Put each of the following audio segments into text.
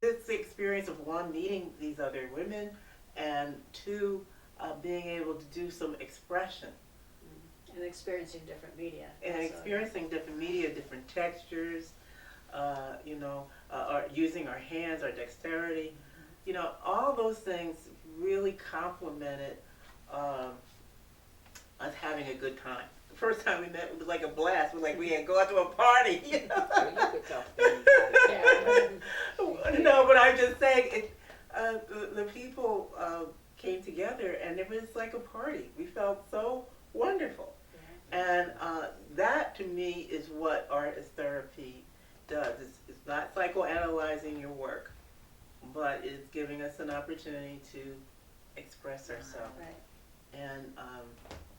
it's the experience of one, meeting these other women, and two, being able to do some expression And experiencing different media. and experiencing different media, different textures, or using our hands, our dexterity. All those things really complemented um, us having a good time. The first time we met, it was like a blast. It was like we had go out to a party. So you could talk to me about it. Yeah. No, but I'm just saying, the people came together, and it was like a party. We felt so wonderful. And that, to me, is what art as therapy does. It's not psychoanalyzing your work, but it's giving us an opportunity to express ourselves. Right. And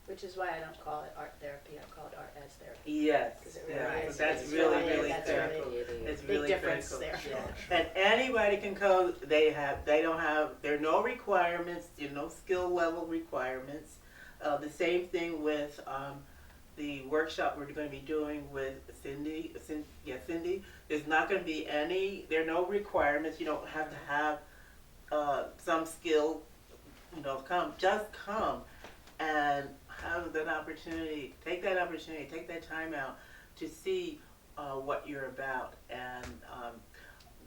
Which is why I don't call it art therapy. I call it art as therapy. yes, 'Cause it really yeah, is. that's It's really, really- really that's critical. really- It's Big really difference critical. there. And anybody can code. There are no requirements. There are no skill level requirements. The same thing with the workshop we're going to be doing with Cindy. Cindy. There's not going to be there are no requirements. You don't have to have some skill. Just come and have that opportunity. Take that opportunity. Take that time out to see what you're about. And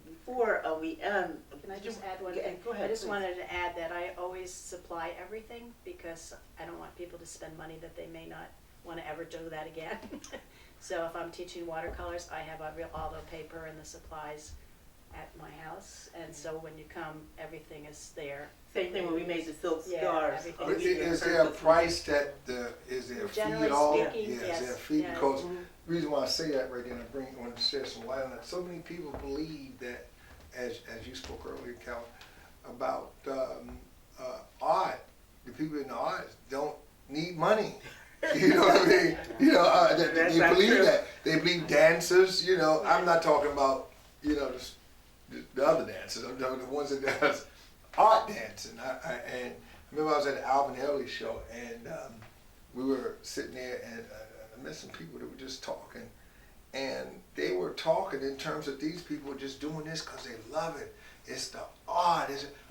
before we end, Can I just add one Yeah, thing? go ahead, I just please. wanted to add that I always supply everything because I don't want people to spend money that they may not want to ever do that again. So if I'm teaching watercolors, I have all the paper and the supplies at my house, and so when you come, everything is there. Same thing when we made the silk Yeah, scarves. everything. But is there a price that is there a fee Generally at all? speaking, Yeah, is there a yes, fee? yeah. Because the reason why I say that right there, and I want to shed some light on that. So many people believe that, as you spoke earlier, Cal, about art. The people in the arts don't need money. You know what I mean? They That's not believe true. that. They believe dancers. I'm not talking about the other dancers. I'm talking the ones that does art dancing. And I remember I was at the Alvin Ailey show, and we were sitting there, and I met some people that were just talking, and they were talking in terms of these people were just doing this because they love it. It's the art.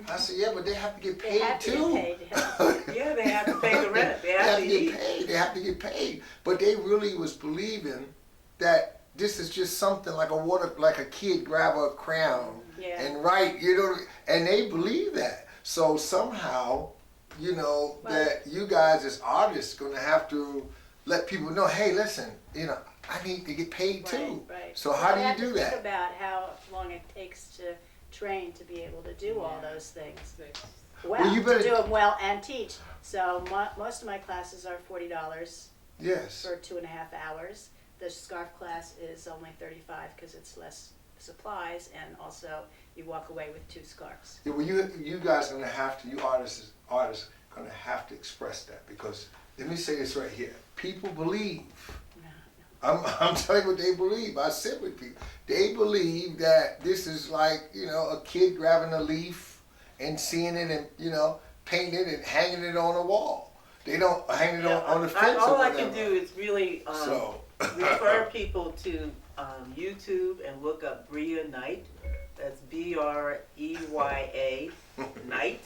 I said, yeah, but they have to get They paid have to too. get paid. Yeah, they have to pay the rent. They have to get eat. paid. They have to get paid. But they really was believing that this is just something like a kid grab a crayon Yeah. and write, and they believe that. So somehow, that you guys as artists gonna have to let people know, hey, listen, I need to get paid too. Right. So how do have you to do think that? about how long it takes to train to be able to do all those things. Well, Well, you better- to do them well and teach. So most of my classes are $40 Yes. for 2.5 hours. The scarf class is only $35 because it's less supplies, and also you walk away with 2 scarves. Yeah, well, you guys gonna have to, you artists gonna have to express that, because let me say this right here. People believe. I'm telling you what they believe. I sit with people. They believe that this is like, a kid grabbing a leaf and seeing it and, painting it and hanging it on a wall. They don't hang it on the fence or All I whatever. can do is really refer people to YouTube and look up Brea Knight. That's Breya Knight,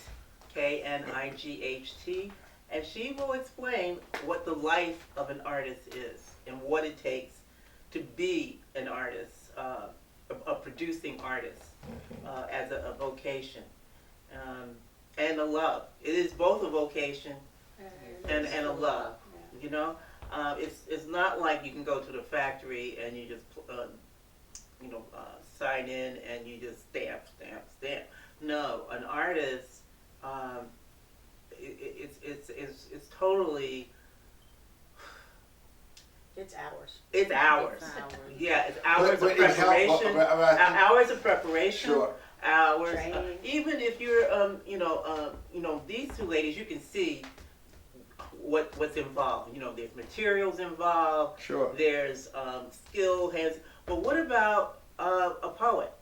Knight, and she will explain what the life of an artist is and what it takes to be an artist, a producing artist, as a vocation, and a love. It is both a vocation and a love. It's not like you can go to the factory and you just sign in and you just stamp. No, an artist, it's totally. It's hours. It's hours. It's hours. Yeah, it's hours But of it help- preparation. but I think- Hours of preparation. Sure. Hours. Training. Even if you're, these two ladies, you can see what's involved. There's materials involved. Sure. There's skill, hands. But what about a poet?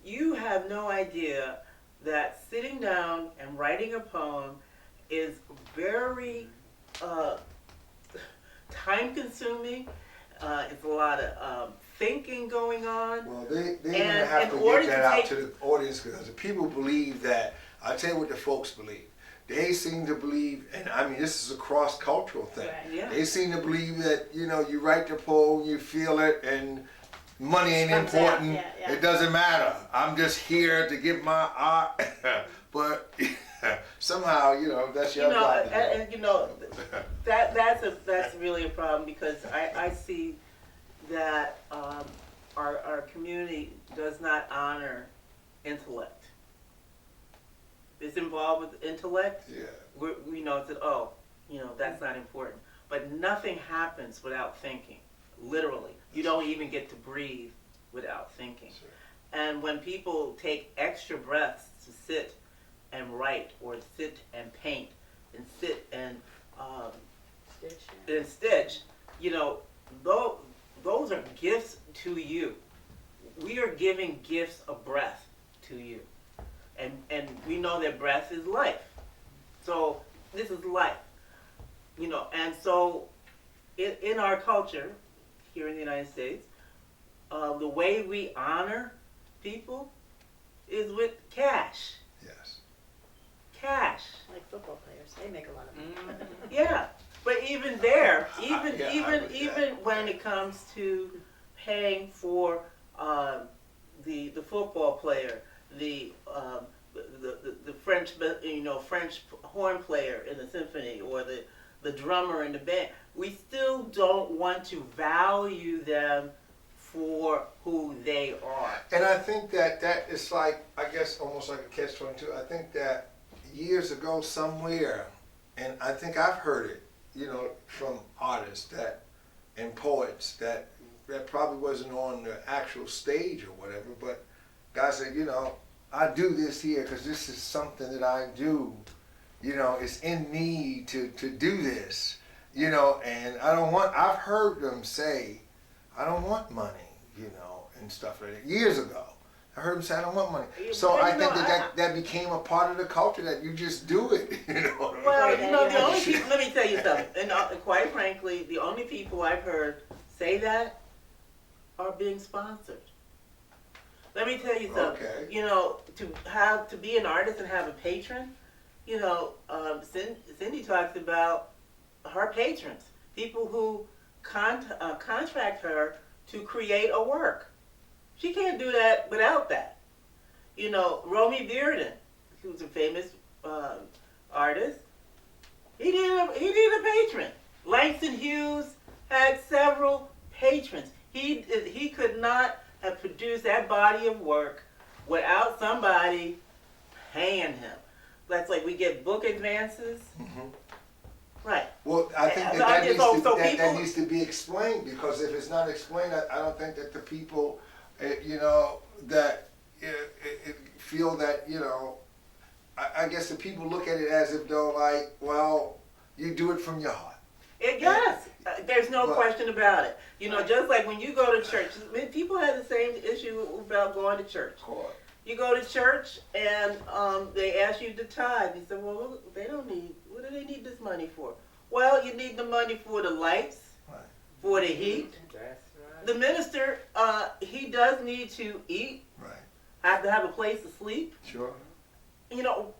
You have no idea that sitting down and writing a poem is very time consuming. It's a lot of thinking going on. Well, they're going to And have in to order get that to out take- to the audience because the people believe that. I'll tell you what the folks believe. They seem to believe, and I mean, this is a cross-cultural thing. Right. Yeah. They seem to believe that, you know, you write the poem, you feel it, and money ain't Comes out, important. yeah. It doesn't matter. I'm just here to give my art. But somehow, you know, that's your You know, job. to do. and you know, that's really a problem because I see that our community does not honor intellect. If it's involved with intellect, Yeah. we know that, oh, you know, that's not important. But nothing happens without thinking, literally. You don't even get to breathe without thinking. Sure. And when people take extra breaths to sit and write or sit and paint and sit and stitch, you know, those are gifts to you. We are giving gifts of breath to you. And we know that breath is life. So this is life. You know, and so in our culture here in the United States, the way we honor people is with cash. Yes. Cash. Like football players, they make a lot of money. Yeah. But even there, Yeah, I would, even when it comes to paying for the football player, the French, you know, French horn player in the symphony, or the drummer in the band, we still don't want to value them for who they are. And I think that is like, I guess, almost like a catch-22. I think that years ago somewhere, and I think I've heard it, you know, from artists that and poets that probably wasn't on the actual stage or whatever, but guys said, you know, I do this here because this is something that I do. You know, it's in me to do this, you know, and I've heard them say, I don't want money, you know, and stuff like that. Years ago, I heard them say, I don't want money. So Well, I you think know, that became a part of the culture, that you just do it, you know. Well, you know, the Yeah. only people, let me tell you something, and quite frankly, the only people I've heard say that are being sponsored. Let me tell you something. Okay. You know, to be an artist and have a patron, you know, Cindy talks about her patrons, people who contract her to create a work. She can't do that without that. You know, Romy Bearden, who's a famous artist, he needed a patron. Langston Hughes had several patrons. He could not have produced that body of work without somebody paying him. That's like we get book advances. Mhm. Right. Well, I think So that people- needs to be explained, because if it's not explained, I don't think that the people, you know, that feel that, you know, I guess the people look at it as if though, like, well, you do it from your heart. Yes, there's no But- question about it. You know, just like when you go to church, I mean, people have the same issue about going to church. Of course. You go to church and they ask you to tithe. You say, well, they don't need, what do they need this money for? Well, you need the money for the lights, Right. for the heat. That's right. The minister, he does need to eat, Right. have to have a place to sleep. Sure. You know,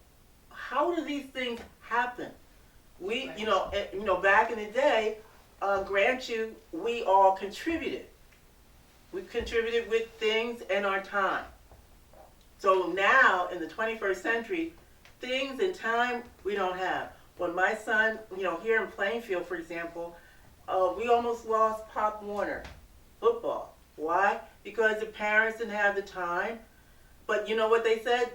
how do these things happen? We, Right. you know, back in the day, grant you, we all contributed. We contributed with things and our time. So now, in the 21st century, things and time we don't have. When my son, you know, here in Plainfield, for example, we almost lost Pop Warner football. Why? Because the parents didn't have the time. But you know what they said?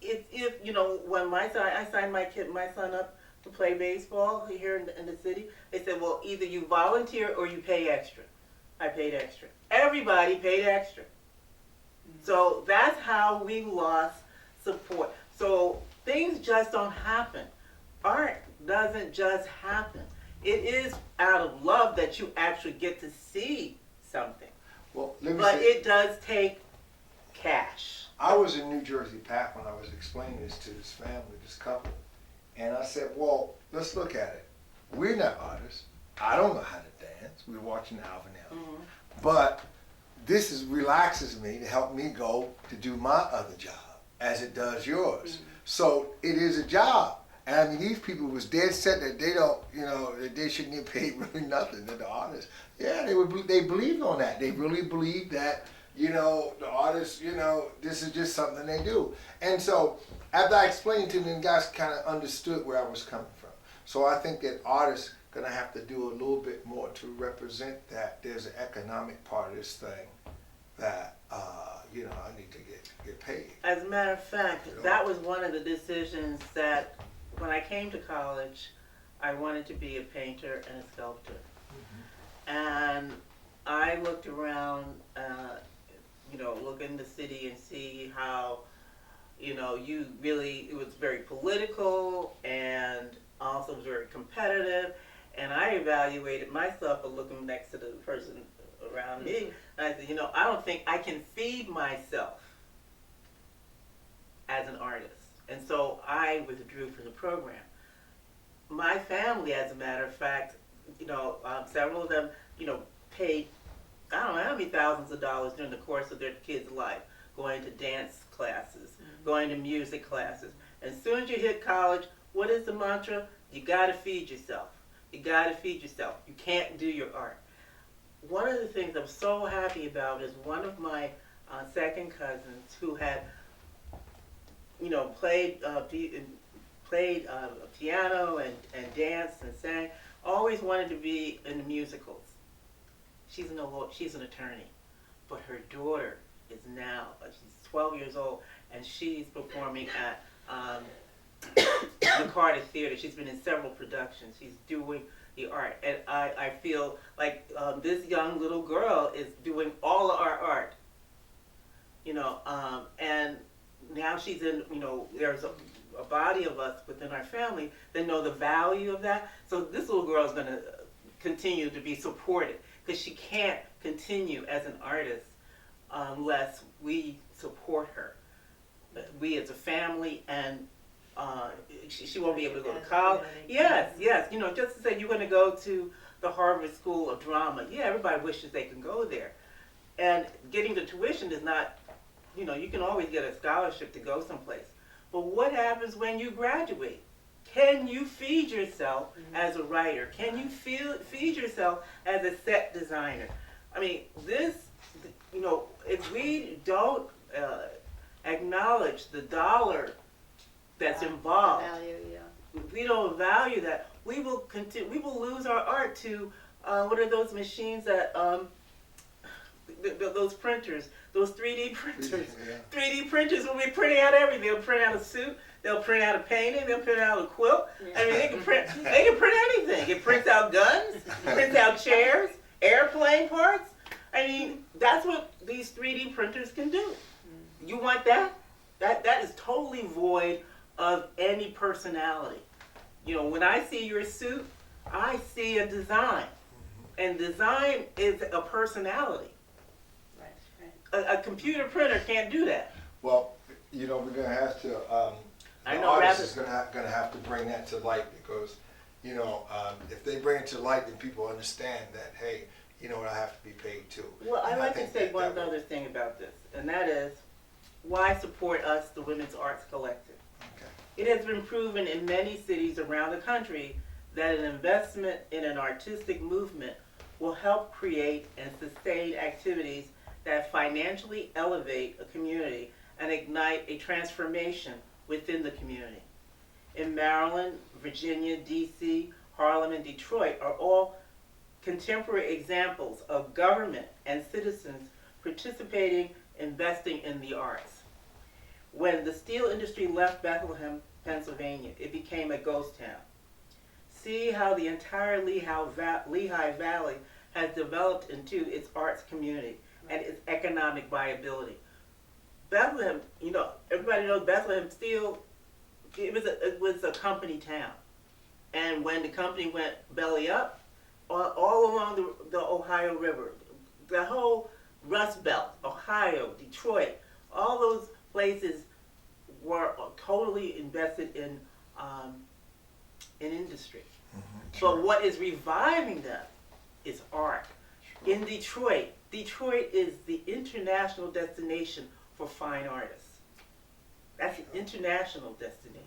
If you know, when I signed my son up to play baseball here in the city, they said, well, either you volunteer or you pay extra. I paid extra. Everybody paid extra. So that's how we lost support. So things just don't happen. Art doesn't just happen. It is out of love that you actually get to see something. Well, let me But say, it does take cash. I was in New Jersey, Pat, when I was explaining this to this family, this couple, and I said, well, let's look at it. We're not artists. I don't know how to dance. We're watching Alvin Ailey. Mhm. But this relaxes me to help me go to do my other job as it does yours. So it is a job. And I mean, these people was dead set that they don't, that they shouldn't get paid really nothing, that the artists. Yeah, they believed on that. They really believed that, the artists, this is just something they do. And so after I explained to them, guys kind of understood where I was coming from. So I think that artists gonna have to do a little bit more to represent that there's an economic part of this thing that, I need to get paid. As a matter of fact, that was one of the decisions that when I came to college, I wanted to be a painter and a sculptor. And I looked around, look in the city and see how, it was very political and also very competitive. And I evaluated myself by looking next to the person around me. And I said, I don't think I can feed myself as an artist. And so I withdrew from the program. My family, as a matter of fact, several of them, paid, I don't know how many thousands of dollars during the course of their kids' life, going to dance classes, going to music classes. And as soon as you hit college, what is the mantra? You gotta feed yourself. You gotta feed yourself. You can't do your art. One of the things I'm so happy about is one of my second cousins who had, played piano and danced and sang, always wanted to be in the musicals. She's an attorney, but her daughter is now, she's 12 years old, and she's performing at the Carter Theater. She's been in several productions. She's doing the art, and I feel like this young little girl is doing all of our art, and now she's in, there's a body of us within our family that know the value of that. So this little girl is going to continue to be supported, because she can't continue as an artist unless we support her. We as a family, and she won't be able to go to college. Yes, just to say you're going to go to the Harvard School of Drama. Yeah, everybody wishes they can go there. And getting the tuition is not, you can always get a scholarship to go someplace. But what happens when you graduate? Can you feed yourself as a writer? Can you feed yourself as a set designer? I mean, this, if we don't acknowledge the dollar that's involved, if we don't value that, we will lose our art to what are those machines that those printers, those 3D printers. 3D printers will be printing out everything. They'll print out a suit. They'll print out a painting. They'll print out a quilt. I mean, they can print anything. It prints out guns. Prints out chairs, airplane parts. I mean, that's what these 3D printers can do. You want that? That is totally void of any personality. When I see your suit, I see a design, and design is a personality. A computer printer can't do that. Well, we're gonna have to. I The know, artist rather- is gonna have to bring that to light, because, if they bring it to light, then people understand that, hey, I have to be paid too. Well, I'd And I like to think say that one will- other thing about this, and that is, why support us, the Women's Arts Collective? Okay. It has been proven in many cities around the country that an investment in an artistic movement will help create and sustain activities that financially elevate a community and ignite a transformation within the community. In Maryland, Virginia, DC, Harlem, and Detroit are all contemporary examples of government and citizens participating, investing in the arts. When the steel industry left Bethlehem, Pennsylvania, it became a ghost town. See how the entire Lehigh Valley has developed into its arts community and its economic viability. Bethlehem, everybody knows Bethlehem Steel, it was a company town. And when the company went belly up, all along the Ohio River, the whole Rust Belt, Ohio, Detroit, all those places were totally invested in industry. But what is reviving them is art. In Detroit, Detroit is the international destination for fine artists. That's an international destination.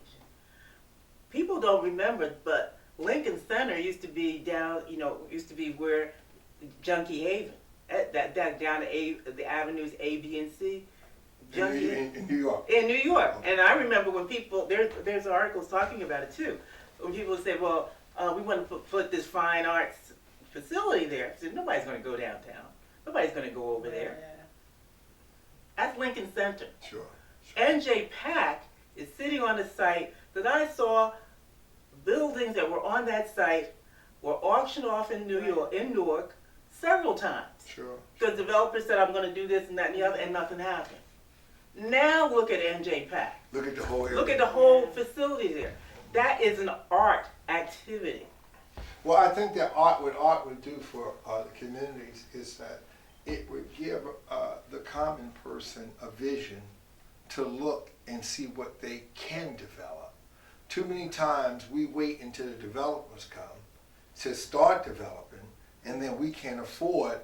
People don't remember, but Lincoln Center used to be down, used to be where Junkie Haven, that down the avenues A, B, and C. In New York. In New York. And I remember when people, there's articles talking about it too. When people say, well, we want to put this fine arts facility there. I said, nobody's going to go downtown. Nobody's going to go over there. That's Lincoln Center. Sure. NJ Pack is sitting on a site that I saw buildings that were on that site were auctioned off in Newark several times. Sure. Because developers said, I'm going to do this and that and the other, and nothing happened. Now look at NJ Pack. Look at the whole area. Look at the whole facility there. That is an art activity. Well, I think that what art would do for the communities is that it would give the common person a vision to look and see what they can develop. Too many times we wait until the developers come to start developing, and then we can't afford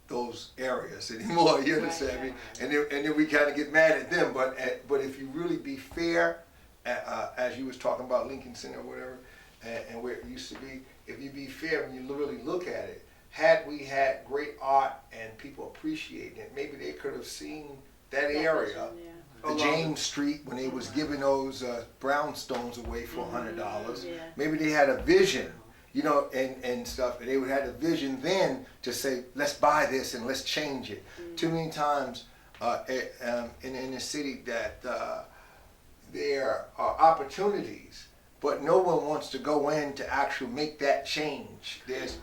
those areas anymore. You understand me? And then we kind of get mad at them. But if you really be fair, as you was talking about Lincoln Center or whatever, and where it used to be, if you be fair and you really look at it, had we had great art and people appreciating it, maybe they could have seen that area. The James Street, when they was giving those brownstones away for $100, maybe they had a vision, and stuff. And they would have a vision then to say, let's buy this and let's change it. Too many times in the city that there are opportunities, but no one wants to go in to actually make that change. There's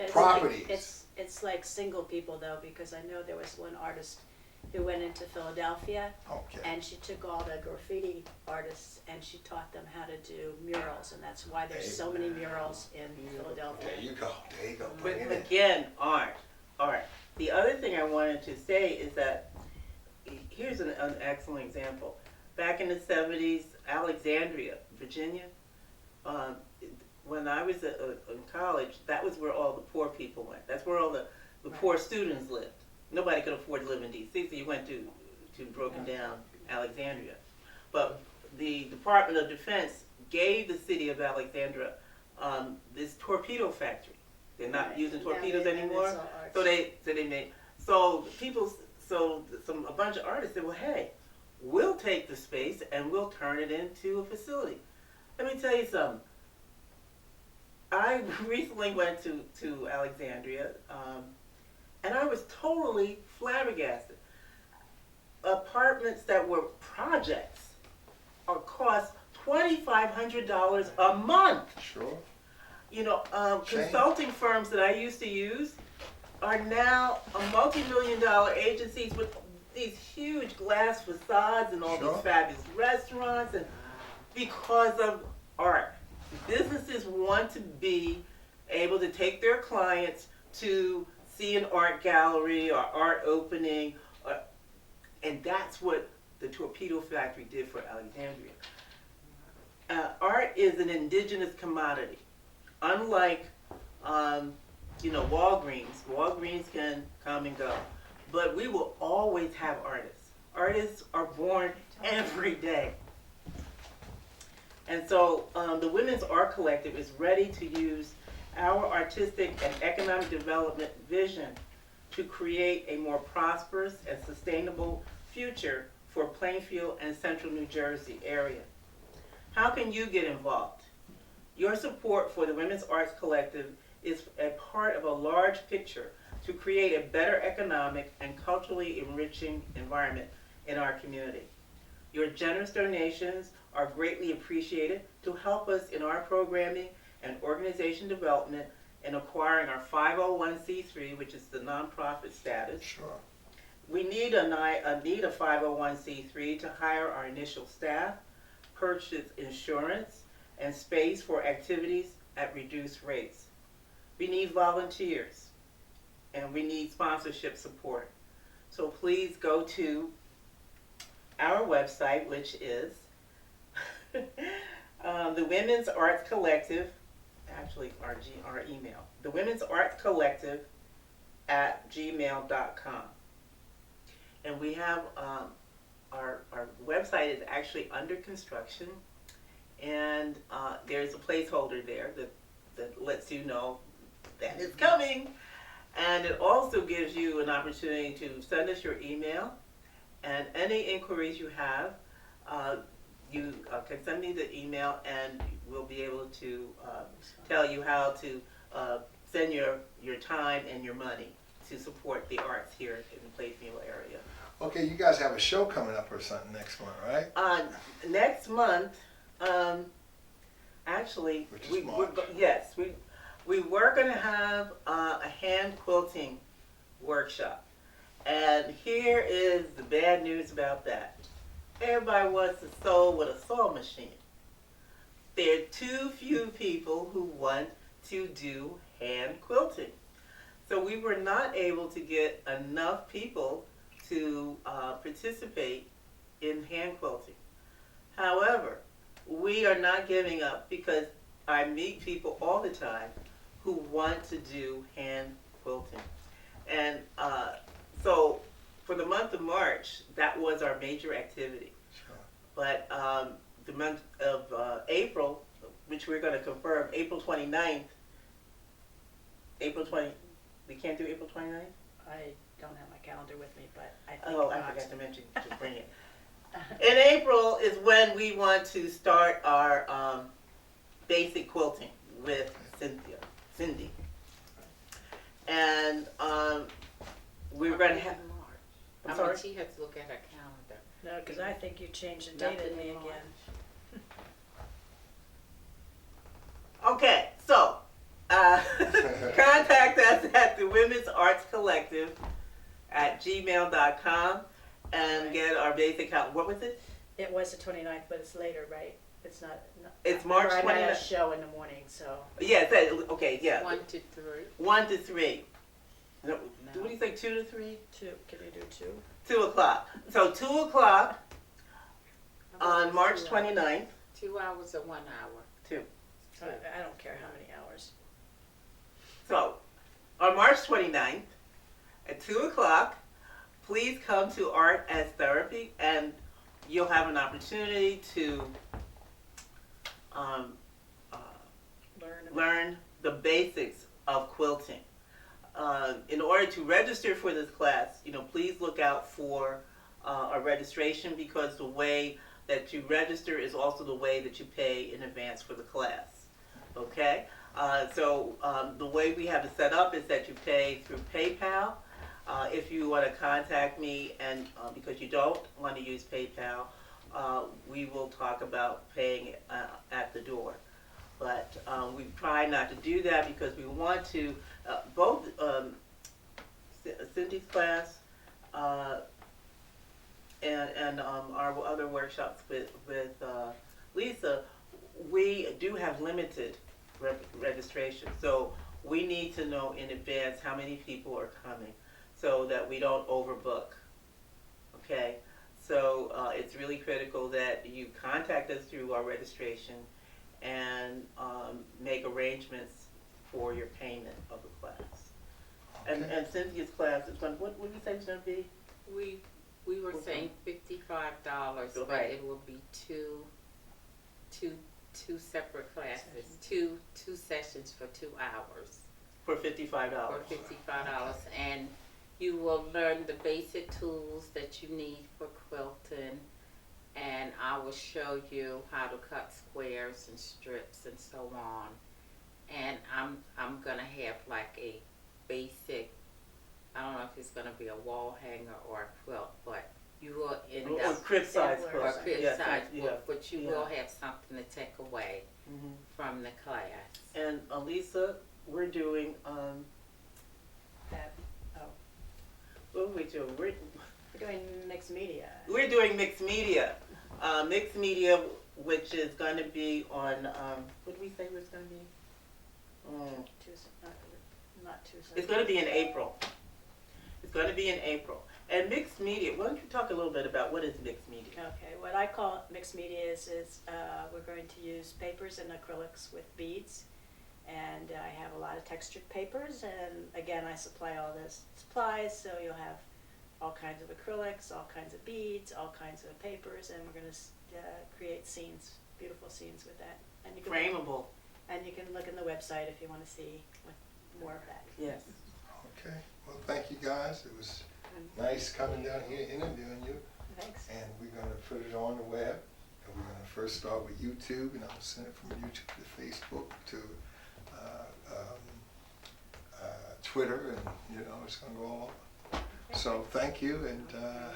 properties. It's like single people though, because I know there was one artist who went into Philadelphia, and she took all the graffiti artists and she taught them how to do murals, and that's why there's so many murals in Philadelphia. There you go. But again, art. The other thing I wanted to say is that, here's an excellent example. Back in the 70s, Alexandria, Virginia, when I was in college, that was where all the poor people went. That's where all the poor students lived. Nobody could afford to live in D.C., so you went to broken down Alexandria. But the Department of Defense gave the city of Alexandria this torpedo factory. They're not using torpedoes anymore, so they made a bunch of artists said, well, hey, we'll take the space and we'll turn it into a facility. Let me tell you something. I recently went to Alexandria. And I was totally flabbergasted. Apartments that were projects cost $2,500 a month. Sure. Consulting firms that I used to use are now multi-million-dollar agencies with these huge glass facades and all these fabulous restaurants, and because of art. Businesses want to be able to take their clients to see an art gallery or art opening, and that's what the torpedo factory did for Alexandria. Art is an indigenous commodity. Unlike, Walgreens. Walgreens can come and go, but we will always have artists. Artists are born every day. And so the Women's Art Collective is ready to use our artistic and economic development vision to create a more prosperous and sustainable future for Plainfield and Central New Jersey area. How can you get involved? Your support for the Women's Arts Collective is a part of a large picture to create a better economic and culturally enriching environment in our community. Your generous donations are greatly appreciated to help us in our programming and organization development in acquiring our 501c3, which is the nonprofit status. Sure. We need a 501c3 to hire our initial staff, purchase insurance, and space for activities at reduced rates. We need volunteers, and we need sponsorship support. So please go to our website, which is the Women's Arts Collective, actually our email, the Women's Arts Collective art@gmail.com. And we have our website is actually under construction, and there's a placeholder there that lets you know that it's coming. And it also gives you an opportunity to send us your email, and any inquiries you have, you can send me the email, and we'll be able to tell you how to send your time and your money to support the arts here in the Plainfield area. Okay, you guys have a show coming up or something next month, right? Next month, actually, Which is March. we were going to have a hand quilting workshop. And here is the bad news about that. Everybody wants to sew with a sewing machine. There are too few people who want to do hand quilting. So we were not able to get enough people to participate in hand quilting. However, we are not giving up, because I meet people all the time who want to do hand quilting. And so for the month of March, that was our major activity. Sure. But the month of April, which we're going to confirm, April 29th, we can't do April 29th? I don't have my calendar with me, but I think Oh, I not. forgot to mention, to bring it. In April is when we want to start our basic quilting with Cindy. And we're going to have, I'm I mean, sorry? she has to look at her calendar. No, because I think you changed the date Nothing on me in March. again. Okay, so contact us at the Women's Arts Collective at gmail.com and get our basic count. What was it? It was the 29th, but it's later, right? It's not. It's March I might have a 29th. show in the morning, so. Yeah, okay, yeah. 1 to 3. 1 to 3. No, what do you think, 2 to 3? 2. Can you do 2? 2 o'clock. So 2 o'clock on March 29th. 2 hours or 1 hour? 2. I don't care how many hours. So on March 29th at 2 o'clock, please come to Art as Therapy, and you'll have an opportunity to learn the basics of quilting. In order to register for this class, please look out for a registration, because the way that you register is also the way that you pay in advance for the class. Okay? So the way we have it set up is that you pay through PayPal. If you want to contact me, and because you don't want to use PayPal, we will talk about paying at the door. But we try not to do that, because we want to, both Cindy's class and our other workshops with Lisa, we do have limited registration. So we need to know in advance how many people are coming, so that we don't overbook. Okay? So it's really critical that you contact us through our registration and make arrangements for your payment of the class. Okay. And Cynthia's class is going, what did you say it's going to be? We were saying $55, but Right. it will be two separate classes, two sessions for 2 hours For $55. for $55, and you will learn the basic tools that you need for quilting, and I will show you how to cut squares and strips and so on. And I'm gonna have like a basic, I don't know if it's gonna be a wall hanger or a quilt, but you will end Or up crib size Sampler. quilt. or crib Yes, size yeah, book, but you yeah. will have something to take away Mhm. from the class. And Alisa, we're doing, That, what are we doing? we're doing mixed media. We're doing mixed media. Mixed media, which is going to be on, what did we say it was going to be? Tuesday, not Tuesday. It's going to be in April. It's going to be in April. And mixed media, why don't you talk a little bit about what is mixed media? Okay, what I call mixed media is we're going to use papers and acrylics with beads, And I have a lot of textured papers, and again, I supply all this supplies, so you'll have all kinds of acrylics, all kinds of beads, all kinds of papers, and we're going to create scenes, beautiful scenes with that. And you can Frameable. and you can look in the website if you want to see more of that. Yes. Okay, well, thank you guys. It was nice coming down here, interviewing you. Thanks. And we're gonna put it on the web. And we're gonna first start with YouTube, and I'll send it from YouTube to Facebook to Twitter, and you know, it's gonna go all over. So thank you, and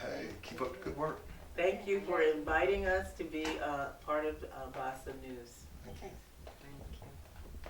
hey, keep up the good work. Thank you for inviting us to be part of Basa News. Thank you. Thank you.